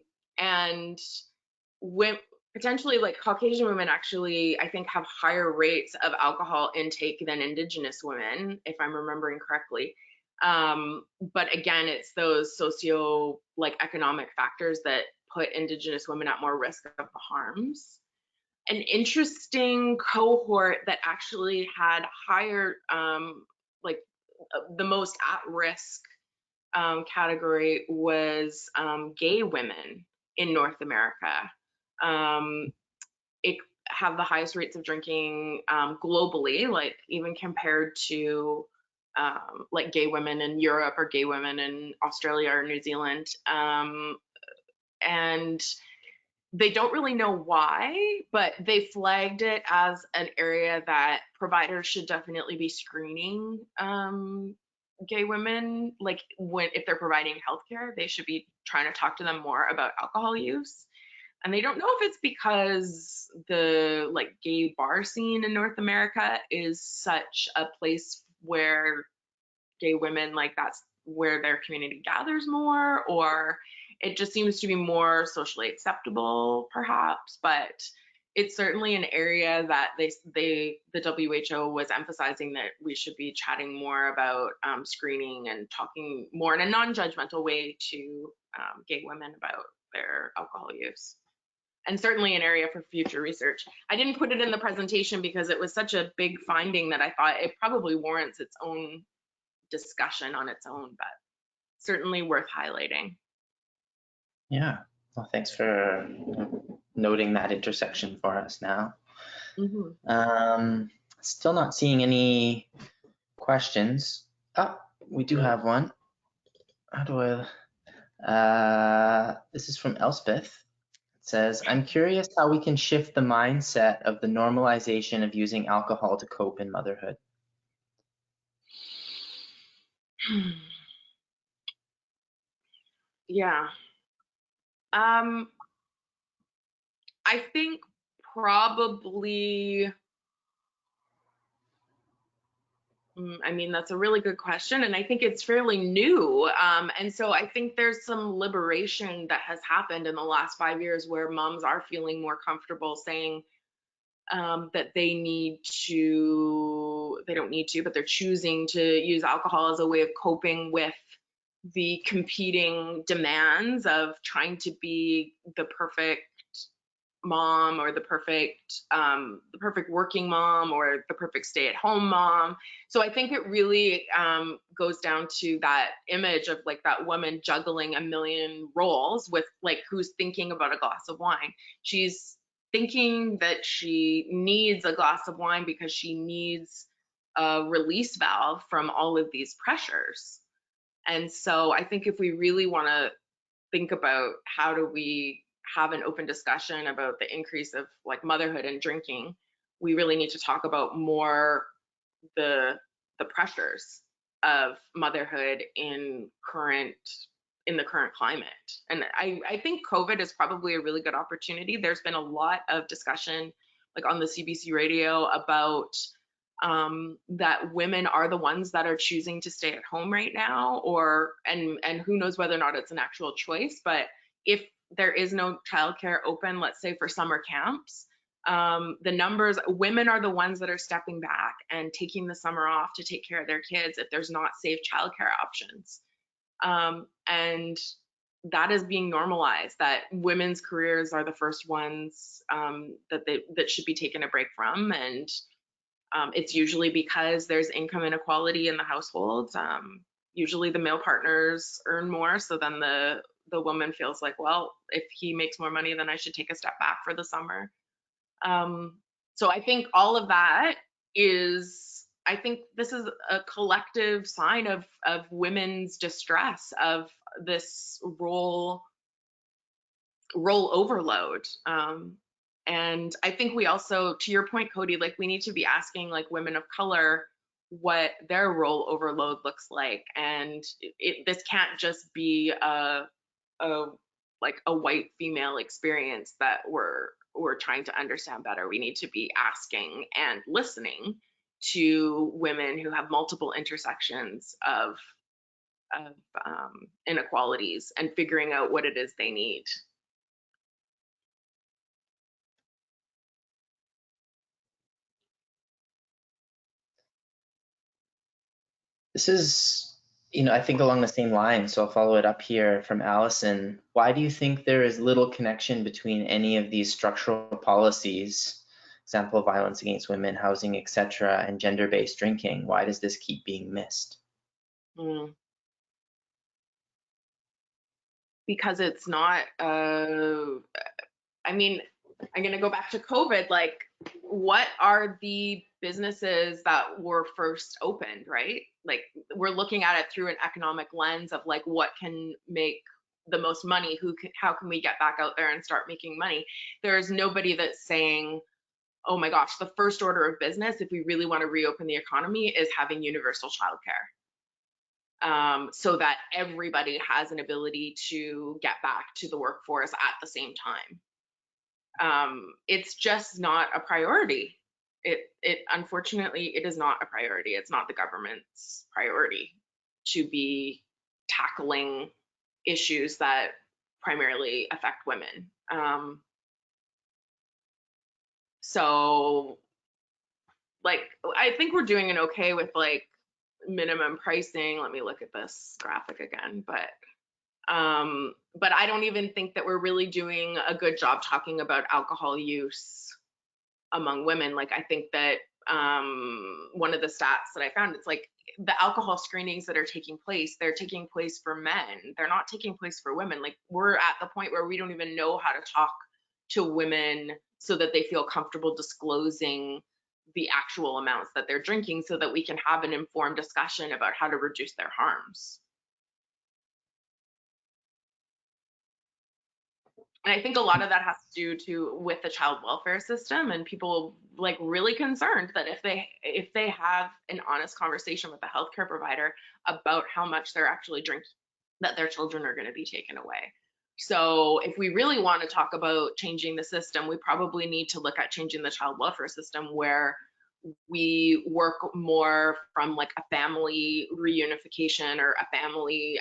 when potentially like Caucasian women actually I think have higher rates of alcohol intake than Indigenous women, if I'm remembering correctly. But again, it's those socio like economic factors that put Indigenous women at more risk of the harms. An interesting cohort that actually had higher, like the most at risk category was gay women in North America. It have the highest rates of drinking globally, like even compared to like gay women in Europe or gay women in Australia or New Zealand. And they don't really know why, but they flagged it as an area that providers should definitely be screening gay women. Like when if they're providing healthcare, they should be trying to talk to them more about alcohol use. And they don't know if it's because the like gay bar scene in North America is such a place where gay women, like that's where their community gathers more, or it just seems to be more socially acceptable perhaps. But it's certainly an area that the WHO was emphasizing that we should be chatting more about screening and talking more in a non-judgmental way to gay women about their alcohol use, and certainly an area for future research. I didn't put it in the presentation because it was such a big finding that I thought it probably warrants its own discussion on its own, but certainly worth highlighting. Yeah, well, thanks for noting that intersection for us now. Still not seeing any questions. Oh, we do have one. How do this is from Elspeth. It says, I'm curious how we can shift the mindset of the normalization of using alcohol to cope in motherhood. Yeah. I think probably, I mean, that's a really good question. And I think it's fairly new. And so I think there's some liberation that has happened in the last 5 years where moms are feeling more comfortable saying that they don't need to, but they're choosing to use alcohol as a way of coping with the competing demands of trying to be the perfect mom or the perfect working mom or the perfect stay-at-home mom. So I think it really goes down to that image of like that woman juggling a million roles with like who's thinking about a glass of wine. She's thinking that she needs a glass of wine because she needs a release valve from all of these pressures. And so I think if we really want to think about how do we have an open discussion about the increase of like motherhood and drinking, we really need to talk about more the pressures of motherhood in the current climate. And I think COVID is probably a really good opportunity. There's been a lot of discussion like on the CBC radio about that women are the ones that are choosing to stay at home right now, or and who knows whether or not it's an actual choice, but if there is no childcare open, let's say for summer camps, the numbers, women are the ones that are stepping back and taking the summer off to take care of their kids if there's not safe childcare options. And that is being normalized, that women's careers are the first ones that should be taken a break from. And it's usually because there's income inequality in the households. Usually the male partners earn more, so then the woman feels like, well, if he makes more money, then I should take a step back for the summer. So I think all of that is, I think this is a collective sign of women's distress, of this role overload. And I think we also, to your point, Cody, like we need to be asking like women of color what their role overload looks like. And this can't just be a white female experience that we're trying to understand better. We need to be asking and listening to women who have multiple intersections of inequalities and figuring out what it is they need. This is, I think along the same line, so I'll follow it up here from Allison. Why do you think there is little connection between any of these structural policies, example, violence against women, housing, etc., and gender-based drinking? Why does this keep being missed? Because it's not, I mean, I'm going to go back to COVID. Like, what are the businesses that were first opened, right? Like, we're looking at it through an economic lens of like, what can make the most money? How can we get back out there and start making money? There's nobody that's saying, oh my gosh, the first order of business, if we really want to reopen the economy, is having universal childcare. So that everybody has an ability to get back to the workforce at the same time. It's just not a priority. It unfortunately, it is not a priority. It's not the government's priority to be tackling issues that primarily affect women. So like, I think we're doing an okay with like minimum pricing. Let me look at this graphic again, but I don't even think that we're really doing a good job talking about alcohol use among women. Like, I think that one of the stats that I found, it's like the alcohol screenings that are taking place, they're taking place for men. They're not taking place for women. Like, we're at the point where we don't even know how to talk to women so that they feel comfortable disclosing the actual amounts that they're drinking, so that we can have an informed discussion about how to reduce their harms. And I think a lot of that has to do with the child welfare system, and people like really concerned that if they have an honest conversation with a healthcare provider about how much they're actually drinking, that their children are going to be taken away. So if we really want to talk about changing the system, we probably need to look at changing the child welfare system, where we work more from like a family reunification, or a family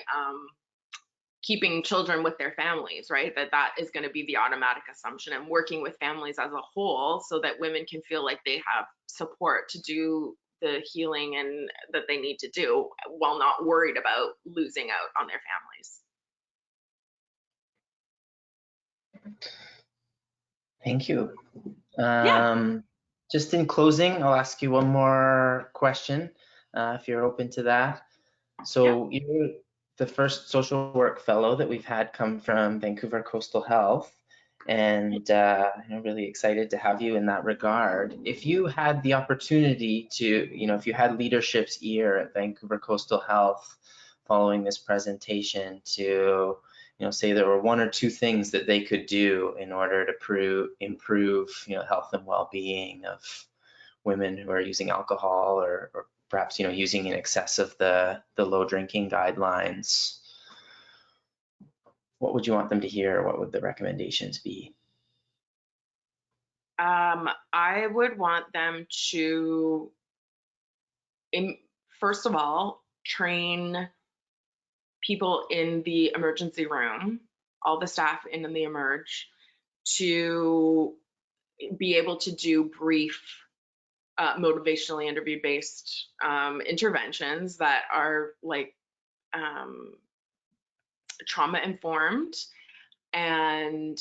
keeping children with their families, right? That is going to be the automatic assumption, and working with families as a whole so that women can feel like they have support to do the healing and that they need to do, while not worried about losing out on their families. Thank you. Yeah. Just in closing, I'll ask you one more question, if you're open to that. So Yeah. you're the first social work fellow that we've had come from Vancouver Coastal Health, and I'm really excited to have you in that regard. If you had the opportunity to, if you had leadership's ear at Vancouver Coastal Health following this presentation to, say there were one or two things that they could do in order to improve, health and well-being of women who are using alcohol, or perhaps, using in excess of the low drinking guidelines, what would you want them to hear? What would the recommendations be? I would want them to, first of all, train people in the emergency room, all the staff in the emerge, to be able to do brief, motivationally interview based interventions that are like trauma informed and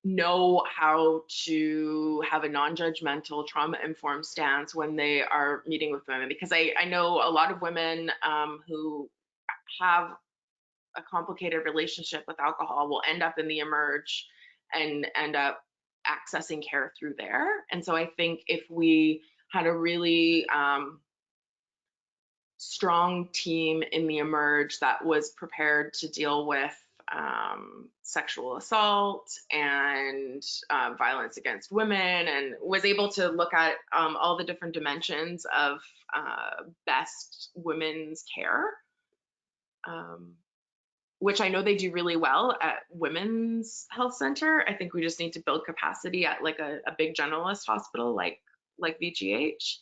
know how to have a non-judgmental trauma informed stance when they are meeting with women, because I know a lot of women who have a complicated relationship with alcohol will end up in the emerge and end up accessing care through there. And so I think if we had a really strong team in the emerge that was prepared to deal with sexual assault and violence against women, and was able to look at all the different dimensions of best women's care, which I know they do really well at Women's Health Center. I think we just need to build capacity at like a big generalist hospital like VGH,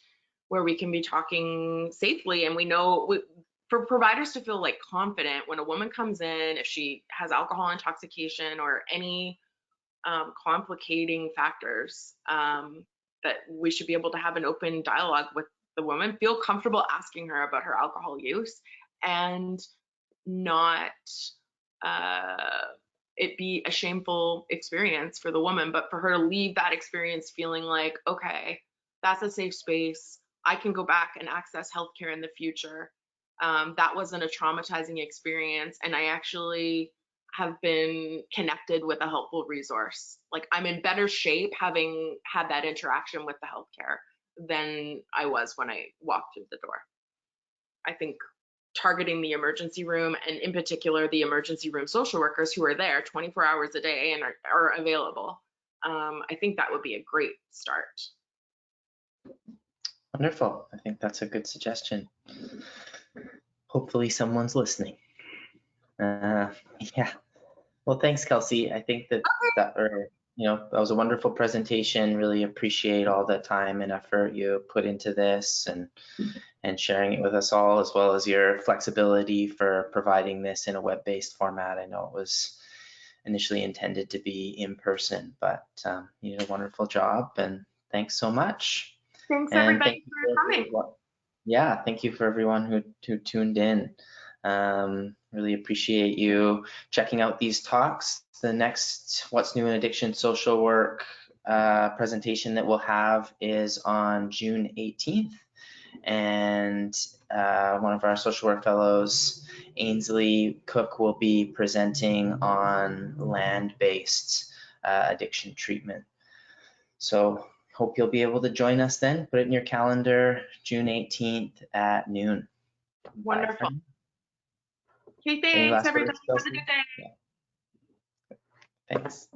where we can be talking safely. And we know for providers to feel like confident when a woman comes in, if she has alcohol intoxication or any complicating factors, that we should be able to have an open dialogue with the woman, feel comfortable asking her about her alcohol use, and not it be a shameful experience for the woman, but for her to leave that experience feeling like, okay, that's a safe space. I can go back and access healthcare in the future. That wasn't a traumatizing experience, and I actually have been connected with a helpful resource. Like, I'm in better shape having had that interaction with the healthcare than I was when I walked through the door. I think targeting the emergency room, and in particular the emergency room social workers who are there 24 hours a day and are available, I think that would be a great start. Wonderful. I think that's a good suggestion. Hopefully someone's listening. Yeah. Well, thanks, Kelsey. I think that that was a wonderful presentation. Really appreciate all the time and effort you put into this, and sharing it with us all, as well as your flexibility for providing this in a web-based format. I know it was initially intended to be in person, but you did a wonderful job, and thanks so much. Thanks everybody for coming. Yeah, thank you for everyone who tuned in. Really appreciate you checking out these talks. The next What's New in Addiction Social Work presentation that we'll have is on June 18th. And one of our social work fellows, Ainsley Cook, will be presenting on land-based addiction treatment. So hope you'll be able to join us then. Put it in your calendar, June 18th at noon. Wonderful. Okay, thanks everybody. Have a good day. Yeah. Thanks.